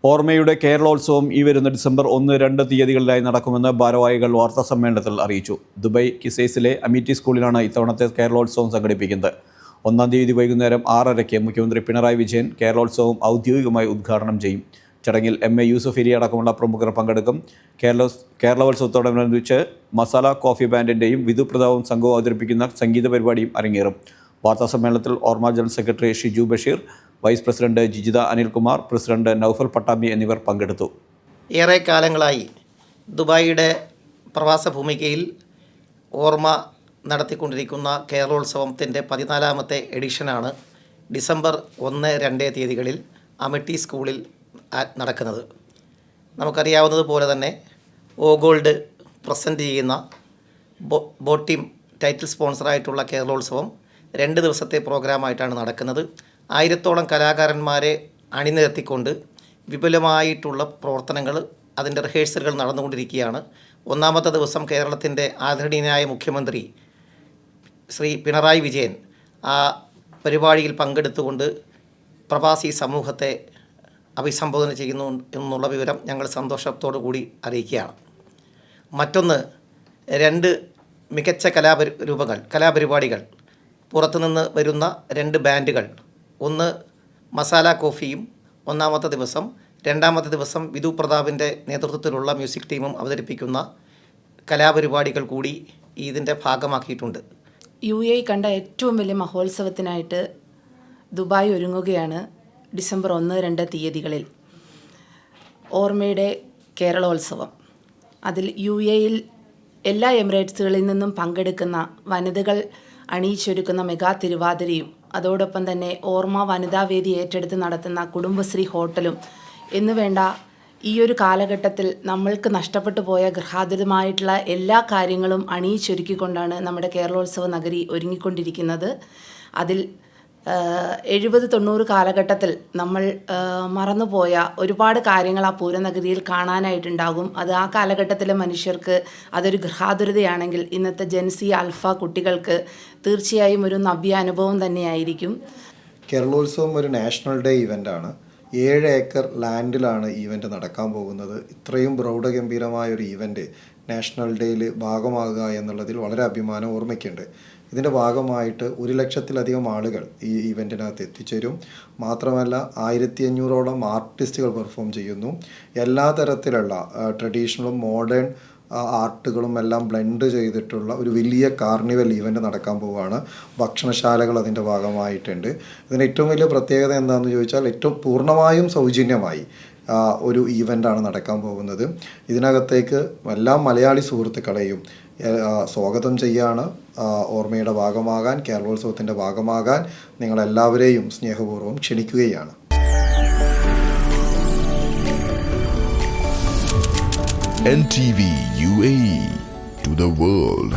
ഓർമ്മയുടെ കേരളോത്സവം ഈ വരുന്ന ഡിസംബർ 1-2 തീയതികളിലായി നടക്കുമെന്ന് ഭാരവാഹികൾ വാർത്താസമ്മേളനത്തിൽ അറിയിച്ചു. ദുബായ് കിസൈസിലെ അമീറ്റി സ്കൂളിലാണ് ഇത്തവണത്തെ കേരളോത്സവം സംഘടിപ്പിക്കുന്നത്. 1-ാം തീയതി വൈകുന്നേരം 6:30-ക്ക് മുഖ്യമന്ത്രി പിണറായി വിജയൻ കേരളോത്സവം ഔദ്യോഗികമായി ഉദ്ഘാടനം ചെയ്യും. ചടങ്ങിൽ MA യൂസഫലി അടക്കമുള്ള പ്രമുഖർ പങ്കെടുക്കും. കേരളോത്സവത്തോടനുബന്ധിച്ച് മസാല കോഫി ബാൻഡിൻ്റെയും വിധു പ്രതാപും സംഘവും അവതരിപ്പിക്കുന്ന സംഗീത പരിപാടിയും അരങ്ങേറും. വാർത്താസമ്മേളനത്തിൽ Orma general secretary Shiju Basheer, vice president Jijitha Anilkumar, president Naufal Pattambi എന്നിവർ പങ്കെടുത്തു. ഏറെ കാലങ്ങളായി ദുബായിയുടെ പ്രവാസ ഭൂമികയിൽ ഓർമ്മ നടത്തിക്കൊണ്ടിരിക്കുന്ന കേരളോത്സവത്തിൻ്റെ 14ാമത്തെ എഡിഷനാണ് ഡിസംബർ 1-2 തീയതികളിൽ അമിറ്റി സ്കൂളിൽ നടക്കുന്നത്. നമുക്കറിയാവുന്നതുപോലെ തന്നെ ഓഗോൾഡ് പ്രസൻറ്റ് ചെയ്യുന്ന ബോട്ടിം ടൈറ്റിൽ സ്പോൺസറായിട്ടുള്ള കേരളോത്സവം 2 ദിവസത്തെ പ്രോഗ്രാമായിട്ടാണ് നടക്കുന്നത്. 1000-ഓളം കലാകാരന്മാരെ അണിനിരത്തിക്കൊണ്ട് വിപുലമായിട്ടുള്ള പ്രവർത്തനങ്ങൾ, അതിൻ്റെ റിഹേഴ്സലുകൾ നടന്നുകൊണ്ടിരിക്കുകയാണ്. 1-ാമത്തെ ദിവസം കേരളത്തിൻ്റെ ആദരണീയനായ മുഖ്യമന്ത്രി ശ്രീ പിണറായി വിജയൻ ആ പരിപാടിയിൽ പങ്കെടുത്തുകൊണ്ട് പ്രവാസി സമൂഹത്തെ അഭിസംബോധന ചെയ്യുന്നു എന്നുള്ള വിവരം ഞങ്ങൾ സന്തോഷത്തോടു കൂടി അറിയിക്കുകയാണ്. മറ്റൊന്ന്, 2 മികച്ച കലാപരിപാടികൾ പുറത്തുനിന്ന് വരുന്ന 2 ബാൻഡുകൾ, ഒന്ന് മസാല കോഫിയും 1-ാമത്തെ ദിവസം, 2-ാമത്തെ ദിവസം വിധു പ്രതാപിൻ്റെ നേതൃത്വത്തിലുള്ള മ്യൂസിക് ടീമും അവതരിപ്പിക്കുന്ന കലാപരിപാടികൾ കൂടി ഇതിൻ്റെ ഭാഗമാക്കിയിട്ടുണ്ട്. UAE കണ്ട ഏറ്റവും വലിയ മഹോത്സവത്തിനായിട്ട് ദുബായ് ഒരുങ്ങുകയാണ് ഡിസംബർ 1-2 തീയതികളിൽ. ഓർമ്മയുടെ കേരളോത്സവം. അതിൽ UAEയിൽ എല്ലാ എമിറേറ്റ്സുകളിൽ നിന്നും പങ്കെടുക്കുന്ന വനിതകൾ അണിയിച്ചൊരുക്കുന്ന മെഗാ തിരുവാതിരയും അതോടൊപ്പം തന്നെ ഓർമ്മ വനിതാവേദി ഏറ്റെടുത്ത് നടത്തുന്ന കുടുംബശ്രീ ഹോട്ടലും എന്നുവേണ്ട ഈ ഒരു കാലഘട്ടത്തിൽ നമ്മൾക്ക് നഷ്ടപ്പെട്ടു പോയ ഗൃഹാതുരമായിട്ടുള്ള എല്ലാ കാര്യങ്ങളും അണിയിച്ചൊരുക്കിക്കൊണ്ടാണ് നമ്മുടെ കേരളോത്സവ നഗരി ഒരുങ്ങിക്കൊണ്ടിരിക്കുന്നത്. അതിൽ 70-90 കാലഘട്ടത്തിൽ നമ്മൾ മറന്നുപോയ ഒരുപാട് കാര്യങ്ങൾ ആ പൂരനഗരിയിൽ കാണാനായിട്ടുണ്ടാകും. അത് ആ കാലഘട്ടത്തിലെ മനുഷ്യർക്ക് അതൊരു ഗൃഹാതുരതയാണെങ്കിൽ ഇന്നത്തെ ജെൻസി ആൽഫ കുട്ടികൾക്ക് തീർച്ചയായും ഒരു നവ്യ അനുഭവം തന്നെയായിരിക്കും. കേരളോത്സവം ഒരു നാഷണൽ ഡേ ഇവൻ്റാണ്. 7 ഏക്കർ ലാൻഡിലാണ് ഈവൻ്റ് നടക്കാൻ പോകുന്നത്. ഇത്രയും പ്രൗഢഗംഭീരമായ ഒരു ഈവൻ്റ് നാഷണൽ ഡേയിൽ ഭാഗമാകുക എന്നുള്ളതിൽ വളരെ അഭിമാനം ഓർമ്മയ്ക്കുണ്ട്. ഇതിൻ്റെ ഭാഗമായിട്ട് 1 ലക്ഷത്തിലധികം ആളുകൾ ഈ ഈവൻറ്റിനകത്ത് എത്തിച്ചേരും. മാത്രമല്ല 1500ഓളം ആർട്ടിസ്റ്റുകൾ പെർഫോം ചെയ്യുന്നു. എല്ലാ തരത്തിലുള്ള ട്രഡീഷണലും മോഡേൺ ആർട്ടുകളും എല്ലാം ബ്ലെൻഡ് ചെയ്തിട്ടുള്ള ഒരു വലിയ കാർണിവൽ ഈവൻ്റ് നടക്കാൻ പോവുകയാണ്. ഭക്ഷണശാലകൾ അതിൻ്റെ ഭാഗമായിട്ടുണ്ട്. ഇതിൻ്റെ ഏറ്റവും വലിയ പ്രത്യേകത എന്താണെന്ന് ചോദിച്ചാൽ ഏറ്റവും പൂർണ്ണമായും സൗജന്യമായി ഒരു ഈവൻ്റാണ് നടക്കാൻ പോകുന്നത്. ഇതിനകത്തേക്ക് എല്ലാ മലയാളി സുഹൃത്തുക്കളെയും സ്വാഗതം ചെയ്യാണ്. ഓർമ്മയുടെ ഭാഗമാകാൻ, കേരളോത്സവത്തിൻ്റെ ഭാഗമാകാൻ നിങ്ങളെല്ലാവരെയും സ്നേഹപൂർവ്വം ക്ഷണിക്കുകയാണ്. NTV UAE to the world.